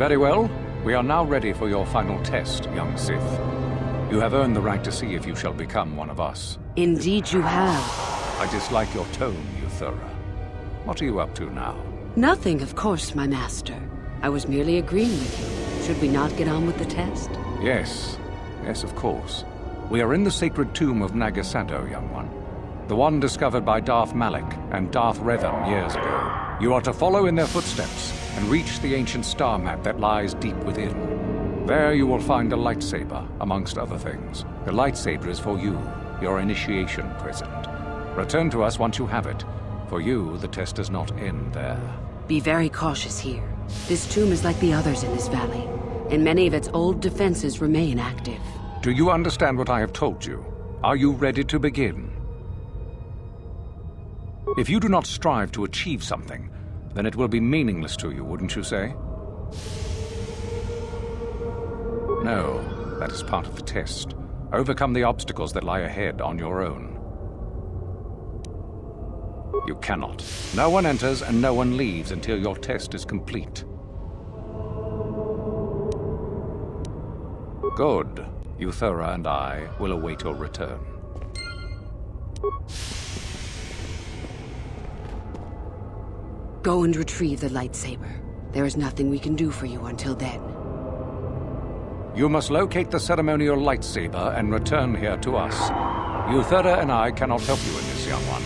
Very well. We are now ready for your final test, young Sith. You have earned the right to see if you shall become one of us. Indeed you have. I dislike your tone, Uthura. What are you up to now? Nothing, of course, my master. I was merely agreeing with you. Should we not get on with the test? Yes. Yes, of course. We are in the sacred tomb of Nagasado, young one. The one discovered by Darth Malik and Darth Revan years ago. You are to follow in their footsteps and reach the ancient star map that lies deep within. There you will find a lightsaber, amongst other things. The lightsaber is for you, your initiation present. Return to us once you have it. For you, the test does not end there. Be very cautious here. This tomb is like the others in this valley, and many of its old defenses remain active. Do you understand what I have told you? Are you ready to begin? If you do not strive to achieve something, then it will be meaningless to you, wouldn't you say? No, that is part of the test. Overcome the obstacles that lie ahead on your own. You cannot. No one enters and no one leaves until your test is complete. Good. Uthura and I will await your return. Go and retrieve the lightsaber. There is nothing we can do for you until then. You must locate the ceremonial lightsaber and return here to us. Uthura and I cannot help you in this, young one.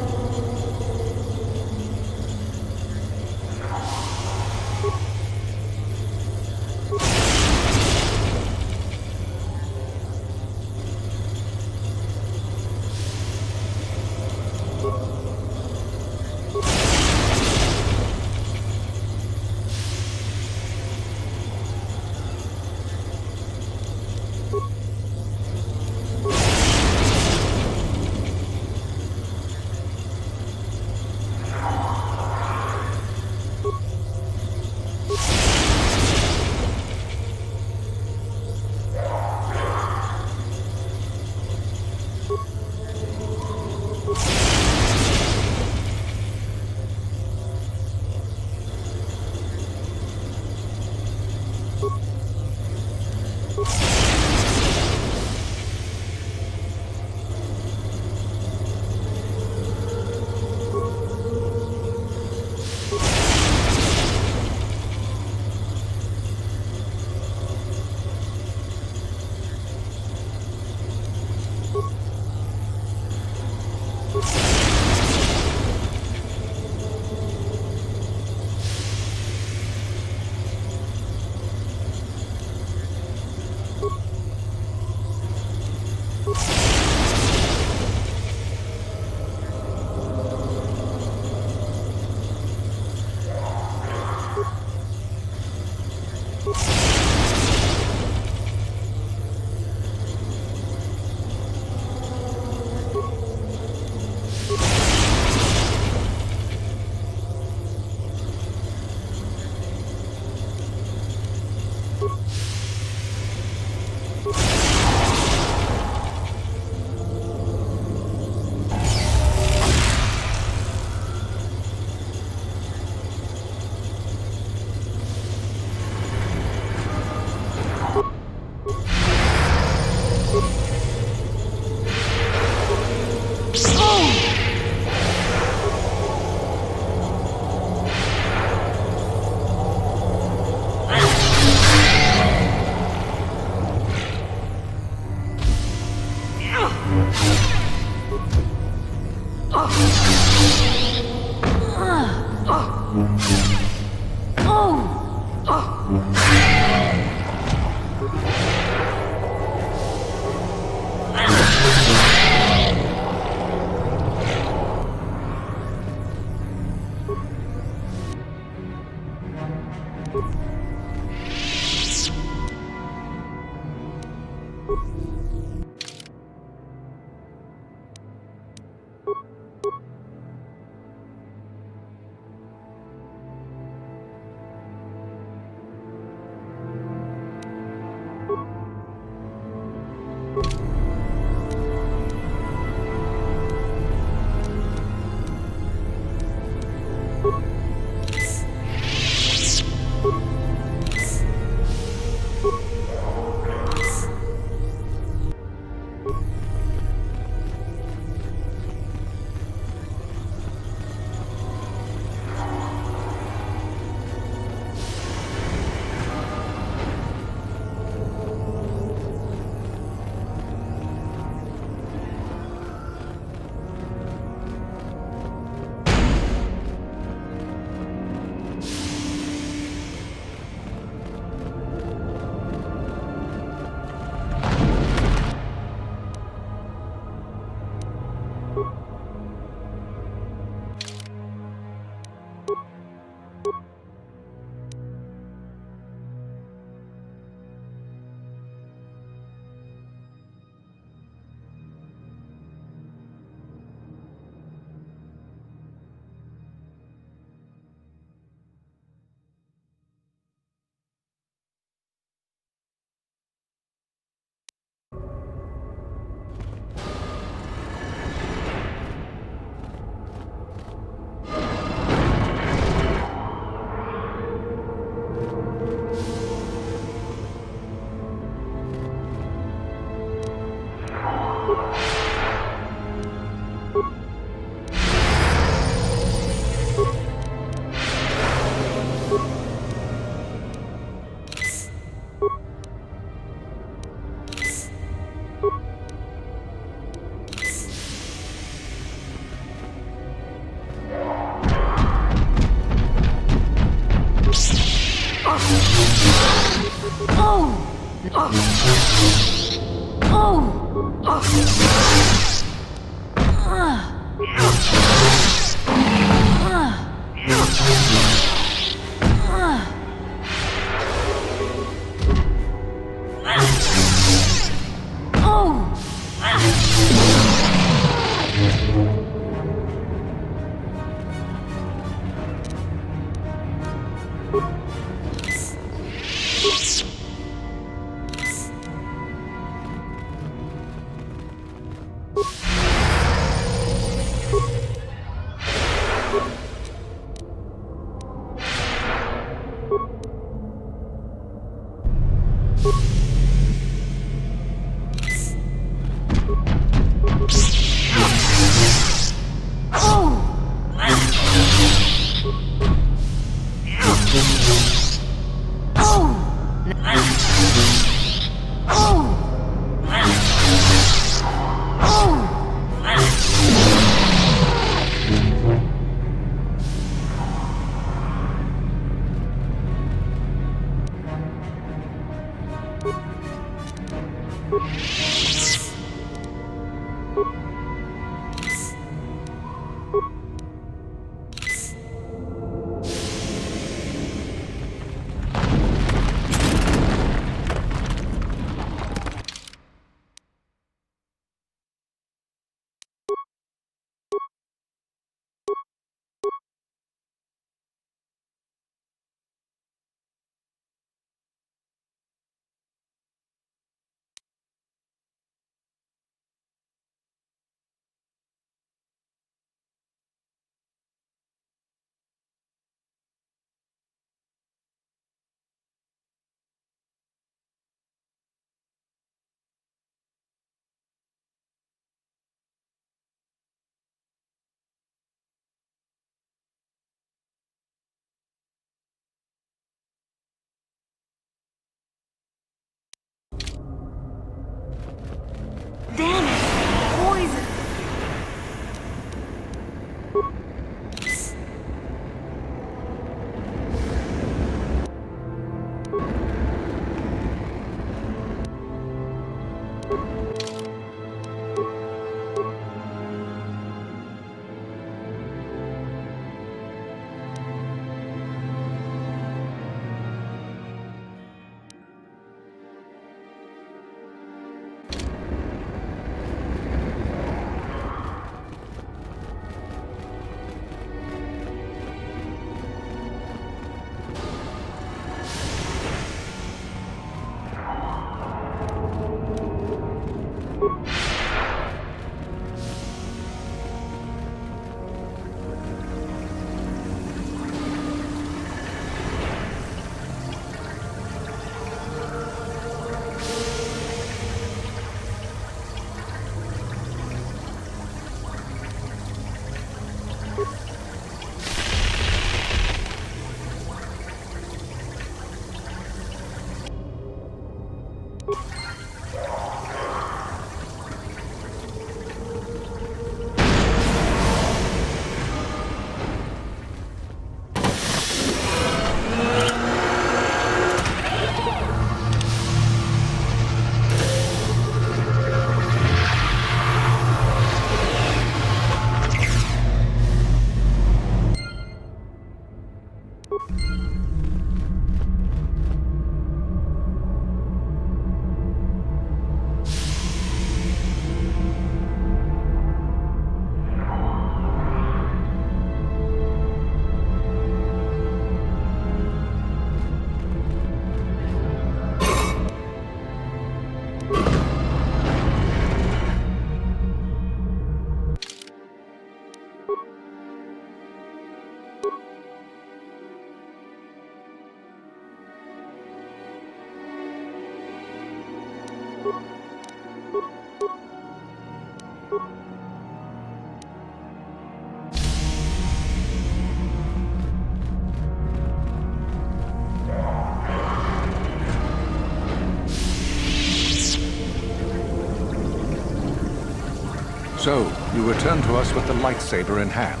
So, you return to us with the lightsaber in hand,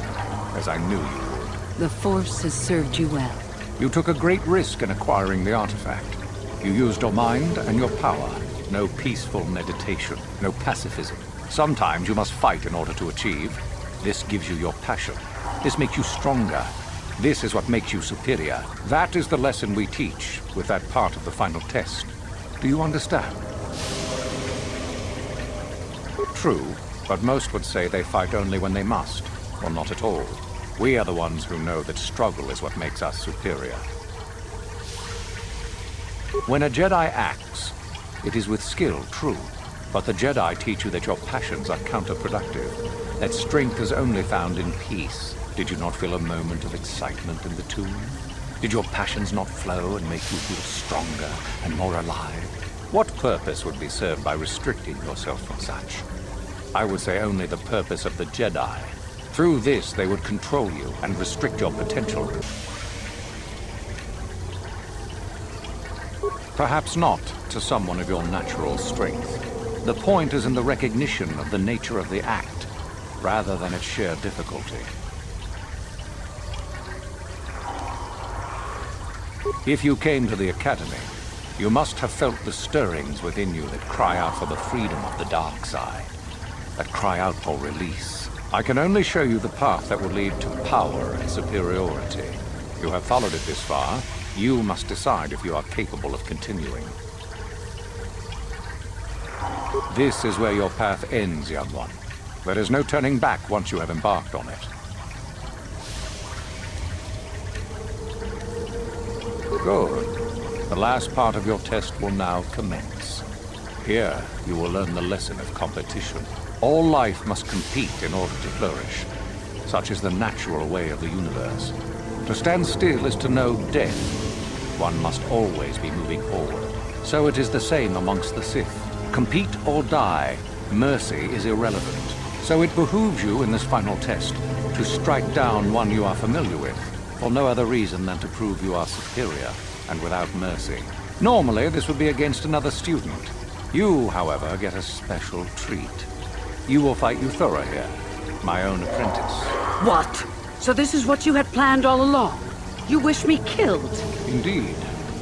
as I knew you would. The Force has served you well. You took a great risk in acquiring the artifact. You used your mind and your power. No peaceful meditation, no pacifism. Sometimes you must fight in order to achieve. This gives you your passion. This makes you stronger. This is what makes you superior. That is the lesson we teach with that part of the final test. Do you understand? True. But most would say they fight only when they must, or not at all. We are the ones who know that struggle is what makes us superior. When a Jedi acts, it is with skill, true. But the Jedi teach you that your passions are counterproductive, that strength is only found in peace. Did you not feel a moment of excitement in the tomb? Did your passions not flow and make you feel stronger and more alive? What purpose would be served by restricting yourself from such? I would say only the purpose of the Jedi. Through this, they would control you and restrict your potential. Perhaps not to someone of your natural strength. The point is in the recognition of the nature of the act, rather than its sheer difficulty. If you came to the Academy, you must have felt the stirrings within you that cry out for the freedom of the dark side. That cry out for release. I can only show you the path that will lead to power and superiority. You have followed it this far. You must decide if you are capable of continuing. This is where your path ends, young one. There is no turning back once you have embarked on it. Good. The last part of your test will now commence. Here, you will learn the lesson of competition. All life must compete in order to flourish. Such is the natural way of the universe. To stand still is to know death. One must always be moving forward. So it is the same amongst the Sith. Compete or die. Mercy is irrelevant. So it behooves you in this final test to strike down one you are familiar with, for no other reason than to prove you are superior and without mercy. Normally, this would be against another student. You, however, get a special treat. You will fight Uthura here, my own apprentice. What? So this is what you had planned all along? You wish me killed? Indeed.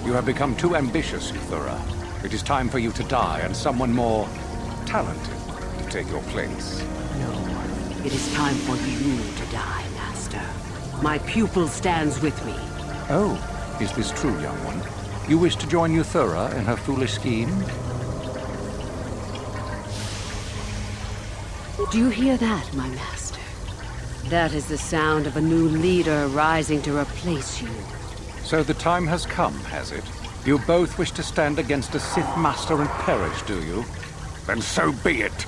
You have become too ambitious, Uthura. It is time for you to die, and someone more talented to take your place. No. It is time for you to die, Master. My pupil stands with me. Oh, is this true, young one? You wish to join Yuthura in her foolish scheme? Do you hear that, my master? That is the sound of a new leader rising to replace you. So the time has come, has it? You both wish to stand against a Sith master and perish, do you? Then so be it!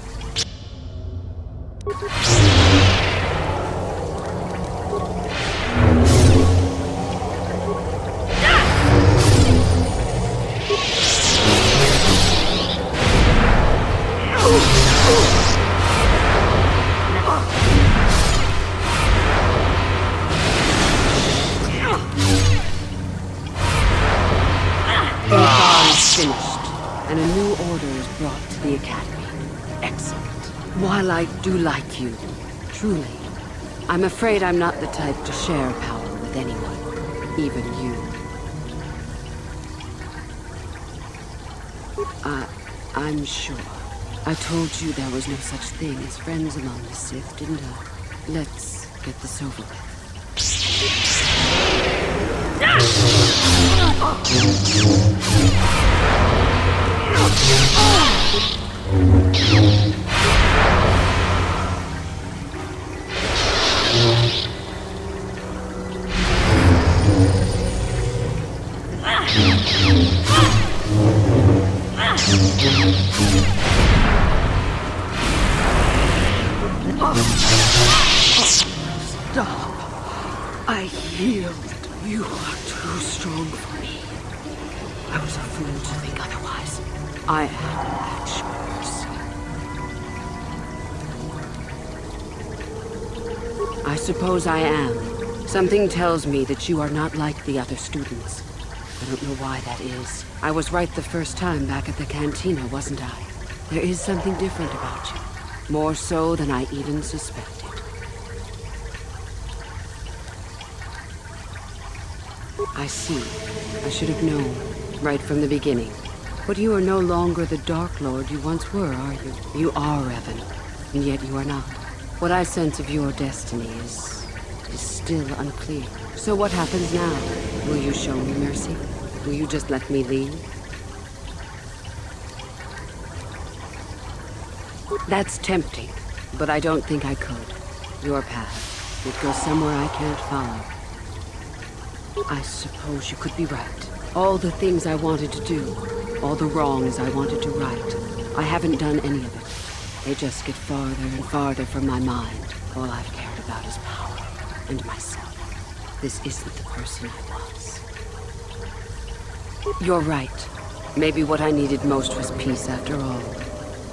And a new order is brought to the Academy. Excellent. While I do like you, truly, I'm afraid I'm not the type to share power with anyone, even you. I'm sure. I told you there was no such thing as friends among the Sith, didn't I? Let's get this over with. Stop. I yield. You are too strong for me. I was a fool to think otherwise. I am at yours. I suppose I am. Something tells me that you are not like the other students. I don't know why that is. I was right the first time back at the cantina, wasn't I? There is something different about you. More so than I even suspected. I see. I should have known, right from the beginning. But you are no longer the Dark Lord you once were, are you? You are Revan, and yet you are not. What I sense of your destiny is still unclear. So what happens now? Will you show me mercy? Will you just let me leave? That's tempting, but I don't think I could. Your path, it goes somewhere I can't follow. I suppose you could be right. All the things I wanted to do, all the wrongs I wanted to right, I haven't done any of it. They just get farther and farther from my mind. All I've cared about is power and myself. This isn't the person I was. You're right. Maybe what I needed most was peace after all.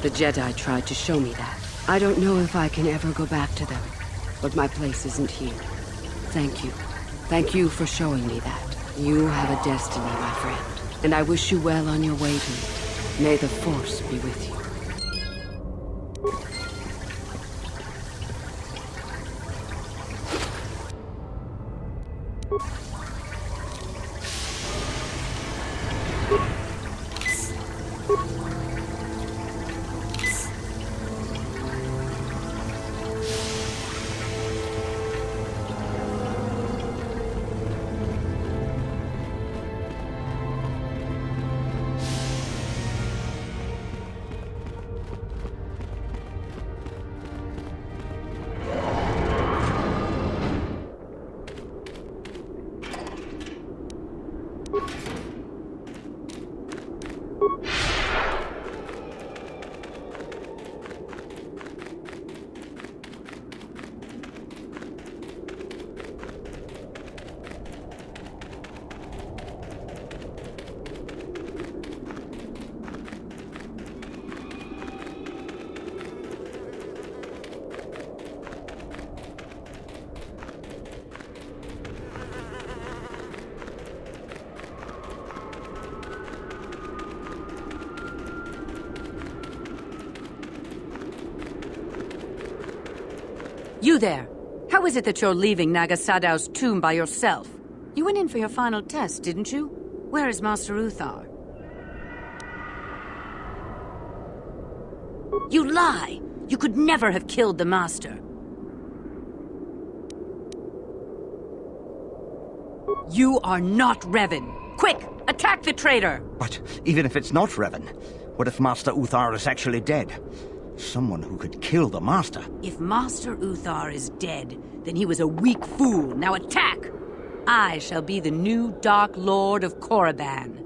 The Jedi tried to show me that. I don't know if I can ever go back to them, but my place isn't here. Thank you. Thank you for showing me that. You have a destiny, my friend, and I wish you well on your way to it. May the Force be with you. You there! How is it that you're leaving Naga Sadow's tomb by yourself? You went in for your final test, didn't you? Where is Master Uthar? You lie! You could never have killed the Master. You are not Revan! Quick! Attack the traitor! But even if it's not Revan, what if Master Uthar is actually dead? Someone who could kill the Master. If Master Uthar is dead, then he was a weak fool. Now attack! I shall be the new Dark Lord of Korriban.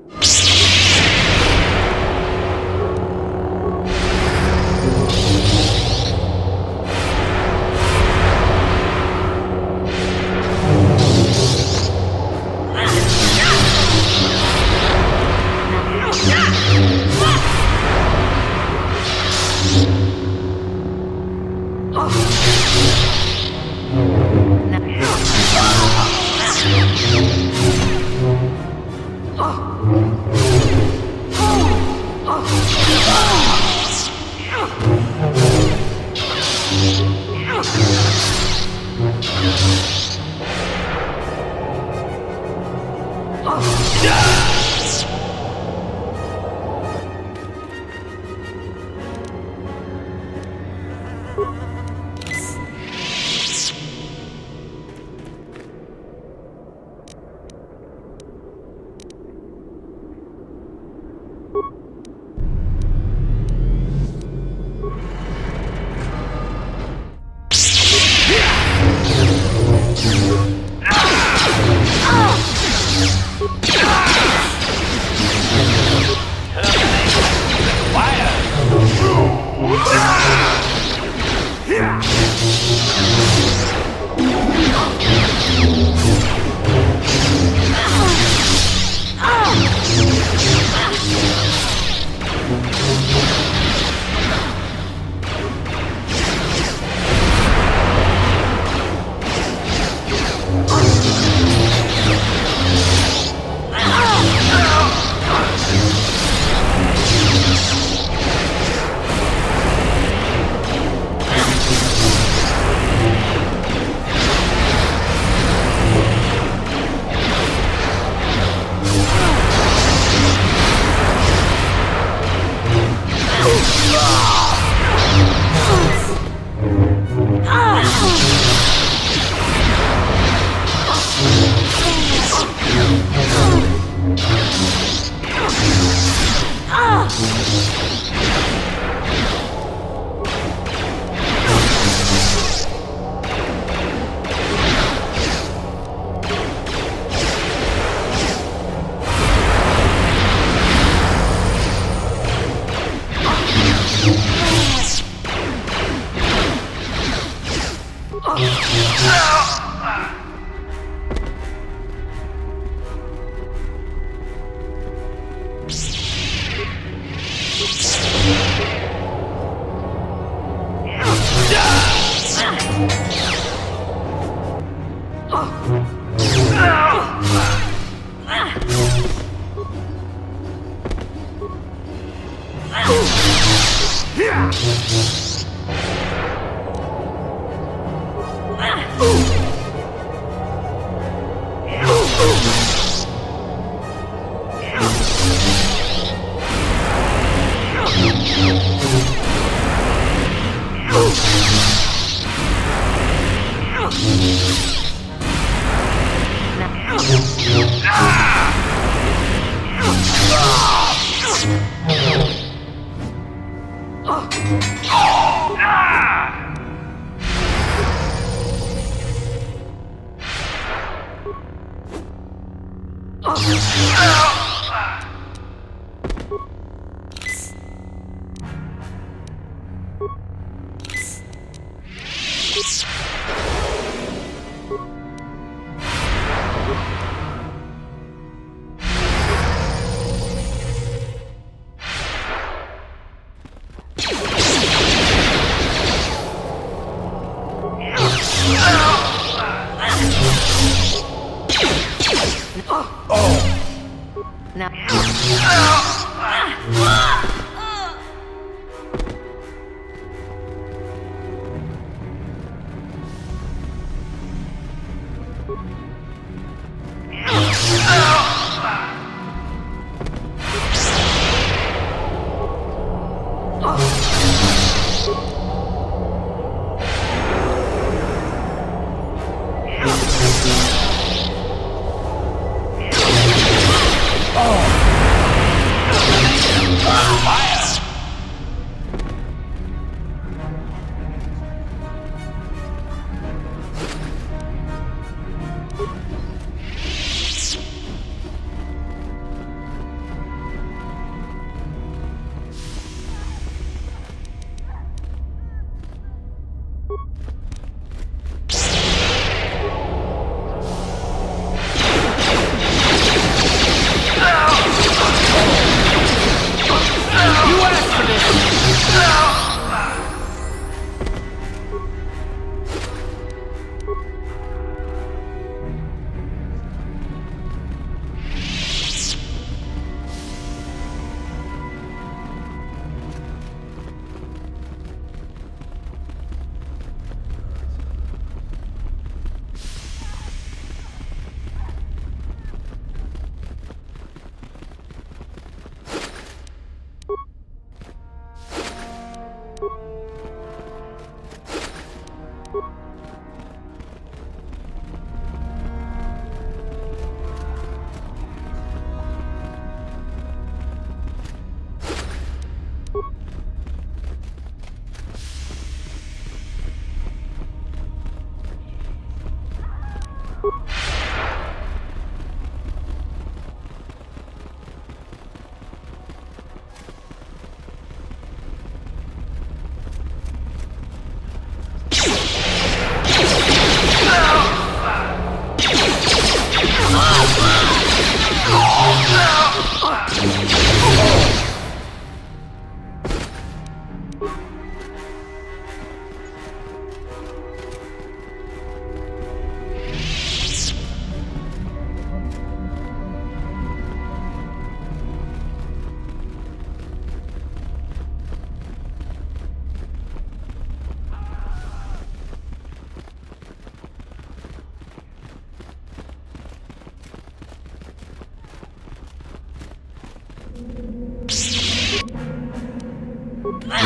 At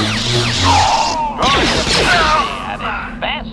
its best.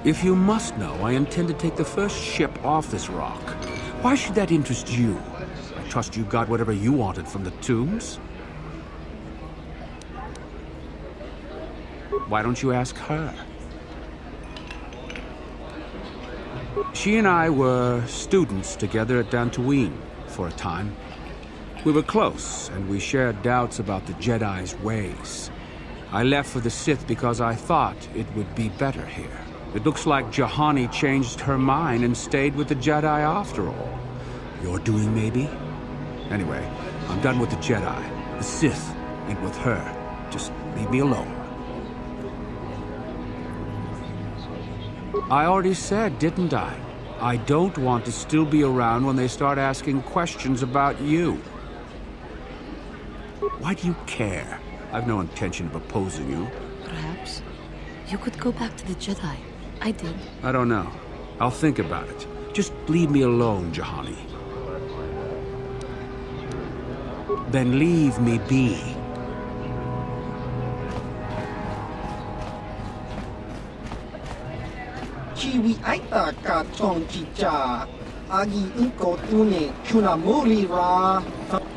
If you must know, I intend to take the first ship off this rock. Why should that interest you? I trust you got whatever you wanted from the tombs. Why don't you ask her? She and I were students together at Dantooine for a time. We were close, and we shared doubts about the Jedi's ways. I left for the Sith because I thought it would be better here. It looks like Juhani changed her mind and stayed with the Jedi after all. Your doing, maybe? Anyway, I'm done with the Jedi. The Sith ain't with her. Just leave me alone. I already said, didn't I? I don't want to still be around when they start asking questions about you. Why do you care? I've no intention of opposing you. Perhaps you could go back to the Jedi. I did. I don't know. I'll think about it. Just leave me alone, Juhani. Then leave me be. Chiwi aita ka tong chicha. Agi inko tune chunamuri ra.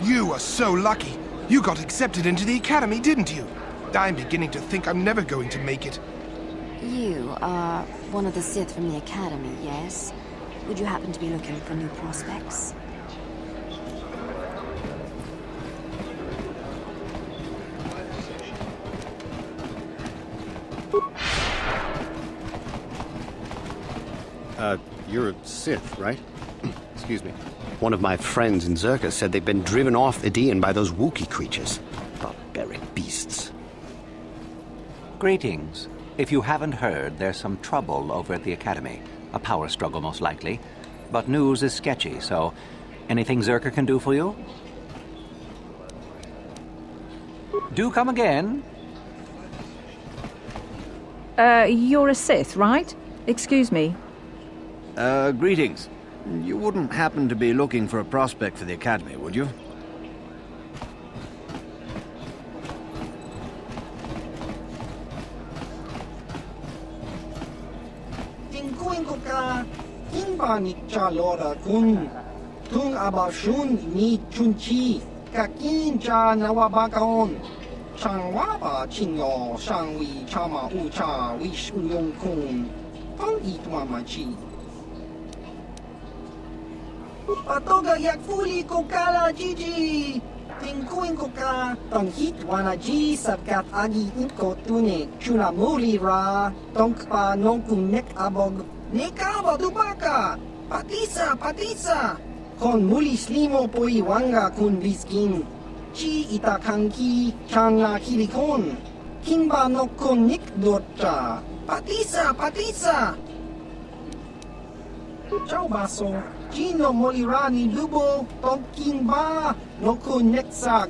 You are so lucky. You got accepted into the academy, didn't you? I'm beginning to think I'm never going to make it. You are one of the Sith from the Academy, yes? Would you happen to be looking for new prospects? You're a Sith, right? Excuse me. One of my friends in Zerka said they've been driven off Idian by those Wookiee creatures. Barbaric beasts. Greetings. If you haven't heard, there's some trouble over at the Academy. A power struggle, most likely. But news is sketchy, so anything Zerka can do for you? Do come again. You're a Sith, right? Excuse me. Greetings. You wouldn't happen to be looking for a prospect for the Academy, would you? Tinkuinkuka, kinba chalora kun. Tung abashun ni chunchi, kakin cha nawabakaon. Changwaba chinyo, shangwi chama ucha, wish uyong kun. Tong itwamachi. Patoga yak fuli kokala Gigi. Tinkuin koka. Tong hitwana ji sabkat agi inko tune. Chunamuri ra. Tongpa nongkung nek abog. Nekaba dubaka. Patisa. Kon muli slimo poi wanga kun viskin. Chi itakanki changa hilikon. Kinba nokon nik dota. Patisa. Ciao baso, Gino Molirani Lubo, Tonking Ba, Noku Netsak,